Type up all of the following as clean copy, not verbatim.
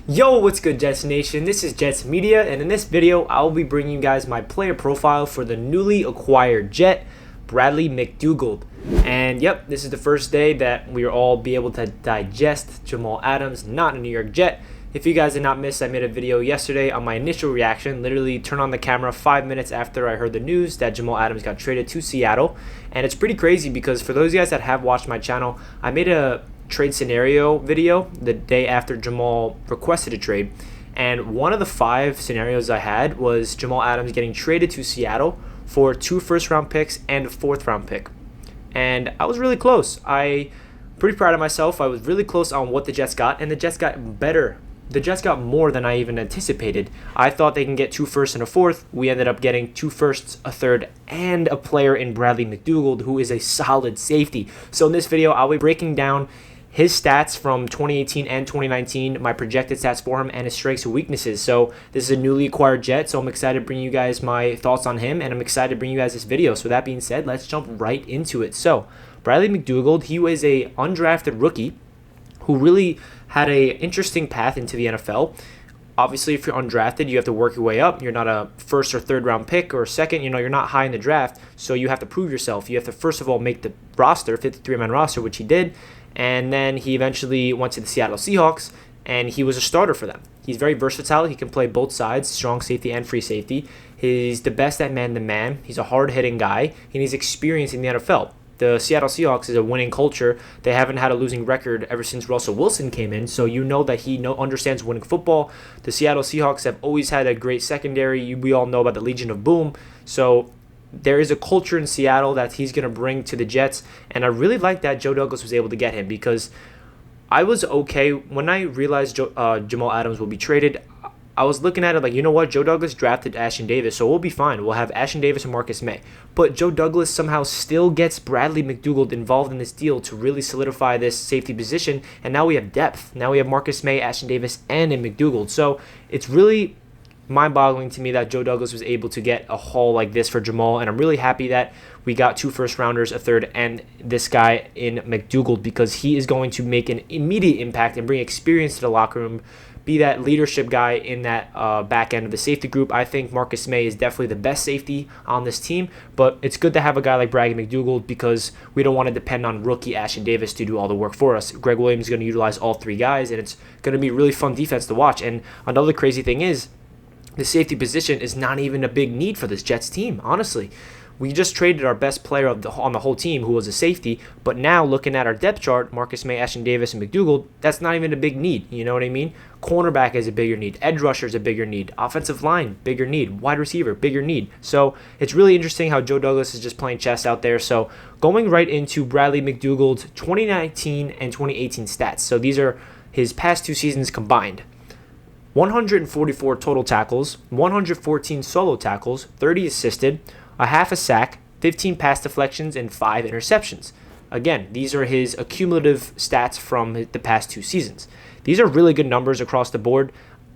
Yo, what's good, Jets Nation? This is Jets Media, and in this video, I'll be bringing you guys my player profile for the newly acquired Jet, Bradley McDougald. And yep, this is the first day that we will all be able to digest Jamal Adams, not a New York Jet. If you guys did not miss, I made a video yesterday on my initial reaction, literally turned on the camera 5 minutes after I heard the news that Jamal Adams got traded to Seattle. And it's pretty crazy because for those of you guys that have watched my channel, I made a trade scenario video the day after Jamal requested a trade, and one of the 5 scenarios I had was Jamal Adams getting traded to Seattle for 2 first-round picks and a 4th-round pick, and I was really close. I'm pretty proud of myself. I was really close on what the Jets got, and the Jets got better. The Jets got more than I even anticipated. I thought they can get 2 firsts and a 4th. We ended up getting 2 firsts, a 3rd, and a player in Bradley McDougald, who is a solid safety. So in this video, I'll be breaking down his stats from 2018 and 2019, my projected stats for him, and his strengths and weaknesses. So this is a newly acquired Jet, so I'm excited to bring you guys my thoughts on him, and I'm excited to bring you guys this video. So with that being said, let's jump right into it. So Bradley McDougald, he was a undrafted rookie who really had a interesting path into the NFL. Obviously, if you're undrafted, you have to work your way up. You're not a 1st or 3rd round pick or 2nd. You're not high in the draft, so you have to prove yourself. You have to, first of all, make the roster, 53-man roster, which he did. And then he eventually went to the Seattle Seahawks, and he was a starter for them. He's very versatile. He can play both sides, strong safety and free safety. He's the best at man-to-man. He's a hard-hitting guy, and he's experienced in the NFL. The Seattle Seahawks is a winning culture. They haven't had a losing record ever since Russell Wilson came in, so you know that he understands winning football. The Seattle Seahawks have always had a great secondary. We all know about the Legion of Boom. So there is a culture in Seattle that he's going to bring to the Jets, and I really like that Joe Douglas was able to get him, because I was okay when I realized Jamal Adams will be traded. I was looking at it like, you know what, Joe Douglas drafted Ashtyn Davis, so we'll be fine. We'll have Ashtyn Davis and Marcus May. But Joe Douglas somehow still gets Bradley McDougald involved in this deal to really solidify this safety position, and now we have depth. Now we have Marcus May, Ashtyn Davis, and McDougald. So it's really mind-boggling to me that Joe Douglas was able to get a haul like this for Jamal, and I'm really happy that we got 2 first-rounders, a 3rd, and this guy in McDougald, because he is going to make an immediate impact and bring experience to the locker room, be that leadership guy in that back end of the safety group. I think Marcus May is definitely the best safety on this team, but it's good to have a guy like Bradley McDougald because we don't want to depend on rookie Ashtyn Davis to do all the work for us. Greg Williams is going to utilize all 3 guys, and it's going to be really fun defense to watch. And another crazy thing is, the safety position is not even a big need for this Jets team, honestly. We just traded our best player on the whole team, who was a safety, but now looking at our depth chart, Marcus May, Ashtyn Davis, and McDougald, that's not even a big need, you know what I mean? Cornerback is a bigger need, edge rusher is a bigger need, offensive line, bigger need, wide receiver, bigger need. So it's really interesting how Joe Douglas is just playing chess out there. So going right into Bradley McDougald's 2019 and 2018 stats. So these are his past 2 seasons combined. 144 total tackles, 114 solo tackles, 30 assisted, a half a sack, 15 pass deflections, and 5 interceptions. Again, these are his accumulative stats from the past 2 seasons. These are really good numbers across the board.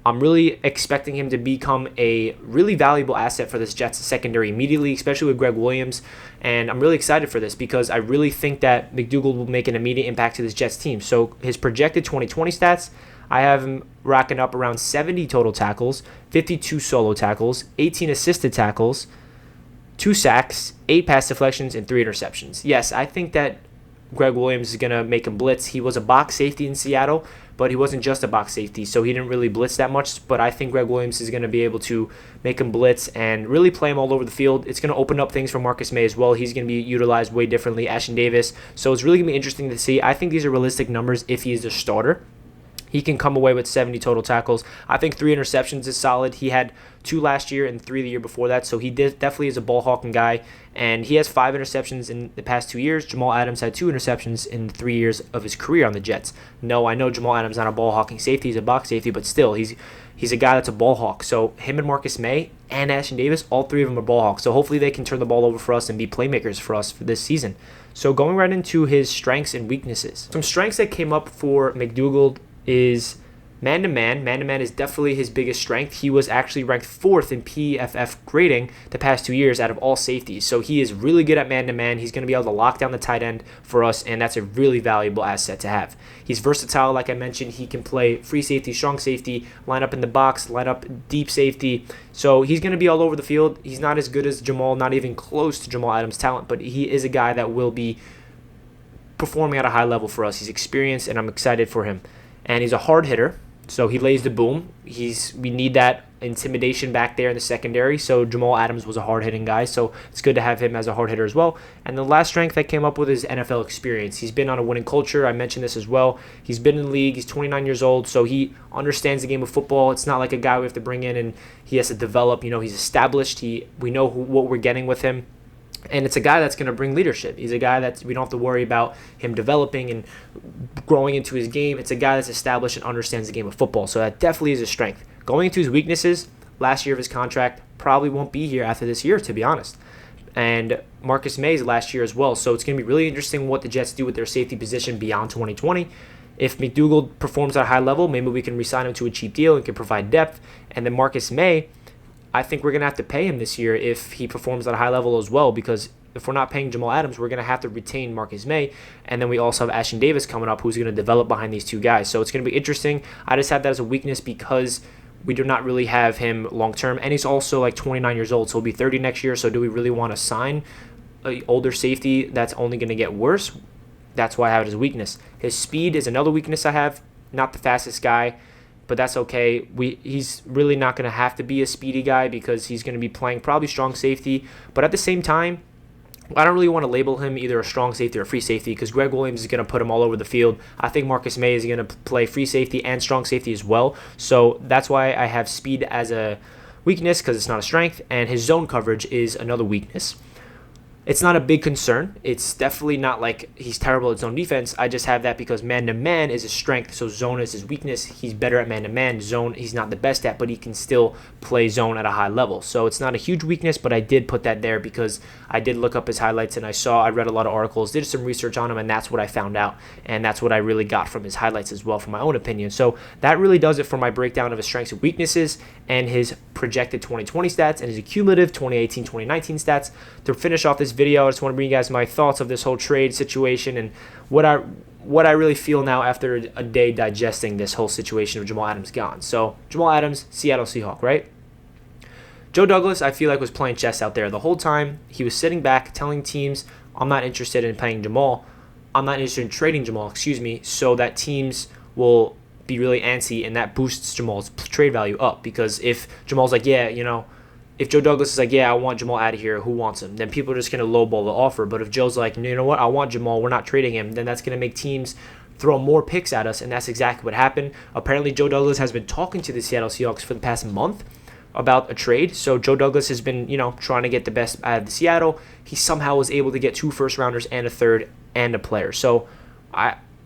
I'm really expecting him to become a really valuable asset for this Jets secondary immediately, especially with Greg Williams. And I'm really excited for this because I really think that McDougald will make an immediate impact to this Jets team. So his projected 2020 stats, I have him racking up around 70 total tackles, 52 solo tackles, 18 assisted tackles, 2 sacks, 8 pass deflections, and 3 interceptions. Yes, I think that Greg Williams is going to make him blitz. He was a box safety in Seattle, but he wasn't just a box safety, so he didn't really blitz that much. But I think Greg Williams is going to be able to make him blitz and really play him all over the field. It's going to open up things for Marcus May as well. He's going to be utilized way differently, Ashtyn Davis. So it's really going to be interesting to see. I think these are realistic numbers if he is the starter. He can come away with 70 total tackles. I think 3 interceptions is solid. He had 2 last year and 3 the year before that, so he definitely is a ball hawking guy. And he has 5 interceptions in the past 2 years. Jamal Adams had 2 interceptions in 3 years of his career on the Jets. No, I know Jamal Adams is not a ball hawking safety. He's a box safety, but still, he's a guy that's a ball hawk. So him and Marcus May and Ashtyn Davis, all 3 of them are ball hawks. So hopefully they can turn the ball over for us and be playmakers for us for this season. So going right into his strengths and weaknesses. Some strengths that came up for McDougald is Man-to-man is definitely his biggest strength. He was actually ranked 4th in PFF grading the past 2 years out of all safeties. So he is really good at man-to-man. He's going to be able to lock down the tight end for us, and that's a really valuable asset to have. He's versatile, like I mentioned. He can play free safety, strong safety, line up in the box, line up deep safety. So he's going to be all over the field. He's not as good as Jamal, not even close to Jamal Adams' talent, but he is a guy that will be performing at a high level for us. He's experienced, and I'm excited for him. And he's a hard hitter. So he lays the boom. We need that intimidation back there in the secondary. So Jamal Adams was a hard-hitting guy, so it's good to have him as a hard hitter as well. And the last strength I came up with is NFL experience. He's been on a winning culture. I mentioned this as well. He's been in the league. He's 29 years old, so he understands the game of football. It's not like a guy we have to bring in and he has to develop. He's established. We know what we're getting with him. And it's a guy that's going to bring leadership. He's a guy that we don't have to worry about him developing and growing into his game. It's a guy that's established and understands the game of football. So that definitely is a strength. Going into his weaknesses, last year of his contract probably won't be here after this year, to be honest. And Marcus Maye's last year as well. So it's going to be really interesting what the Jets do with their safety position beyond 2020. If McDougald performs at a high level, maybe we can re-sign him to a cheap deal and can provide depth. And then Marcus Maye, I think we're going to have to pay him this year if he performs at a high level as well, because if we're not paying Jamal Adams, we're going to have to retain Marcus Maye. And then we also have Ashton Davis coming up, who's going to develop behind these two guys. So it's going to be interesting. I just have that as a weakness because we do not really have him long-term. And he's also like 29 years old, so he'll be 30 next year. So do we really want to sign an older safety that's only going to get worse? That's why I have it as a weakness. His speed is another weakness I have. Not the fastest guy, but that's okay. He's really not going to have to be a speedy guy because he's going to be playing probably strong safety. But at the same time, I don't really want to label him either a strong safety or a free safety because Greg Williams is going to put him all over the field. I think Marcus Maye is going to play free safety and strong safety as well. So that's why I have speed as a weakness because it's not a strength, and his zone coverage is another weakness. It's not a big concern. It's definitely not like he's terrible at zone defense. I just have that because man-to-man is his strength, so zone is his weakness. He's better at man-to-man. Zone he's not the best at, but he can still play zone at a high level. So it's not a huge weakness, but I did put that there because I did look up his highlights and I read a lot of articles, did some research on him, and that's what I found out. And that's what I really got from his highlights as well, from my own opinion. So that really does it for my breakdown of his strengths and weaknesses and his projected 2020 stats and his cumulative 2018-2019 stats. To finish off this video, I just want to bring you guys my thoughts of this whole trade situation and what I really feel now after a day digesting this whole situation of Jamal Adams gone. So Jamal Adams, Seattle Seahawk, right? Joe Douglas, I feel like, was playing chess out there the whole time. He was sitting back telling teams, I'm not interested in paying Jamal. I'm not interested in trading Jamal, so that teams will be really antsy, and that boosts Jamal's trade value up. Because if Jamal's like, if Joe Douglas is like, yeah, I want Jamal out of here, who wants him? Then people are just going to lowball the offer. But if Joe's like, you know what, I want Jamal, we're not trading him, then that's going to make teams throw more picks at us, and that's exactly what happened. Apparently, Joe Douglas has been talking to the Seattle Seahawks for the past month about a trade. So Joe Douglas has been, trying to get the best out of the Seattle. He somehow was able to get 2 first-rounders and a third and a player. So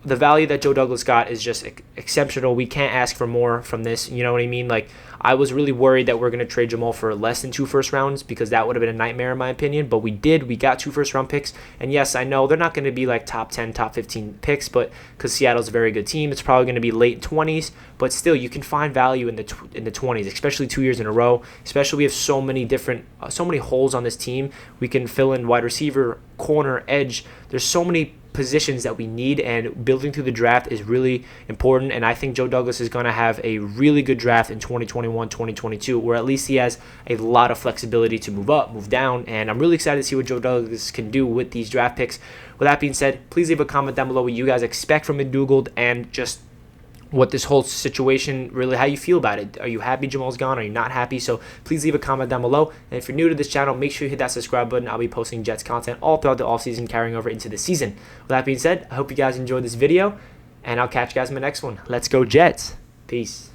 the value that Joe Douglas got is just exceptional. We can't ask for more from this. You know what I mean? Like, I was really worried that we're going to trade Jamal for less than 2 first rounds because that would have been a nightmare in my opinion. But we did. We got 2 first-round picks. And yes, I know they're not going to be like top 10, top 15 picks, but because Seattle's a very good team, it's probably going to be late 20s. But still, you can find value in the 20s, especially 2 years in a row. Especially we have so many holes on this team. We can fill in wide receiver, corner, edge. There's so many positions that we need, and building through the draft is really important. And I think Joe Douglas is going to have a really good draft in 2021, 2022, where at least he has a lot of flexibility to move up, move down, and I'm really excited to see what Joe Douglas can do with these draft picks. With that being said, please leave a comment down below what you guys expect from McDougald and just what this whole situation, really how you feel about it. Are you happy Jamal's gone? Are you not happy? So please leave a comment down below. And if you're new to this channel, make sure you hit that subscribe button. I'll be posting Jets content all throughout the offseason, carrying over into the season. With that being said, I hope you guys enjoyed this video, and I'll catch you guys in my next one. Let's go Jets. Peace.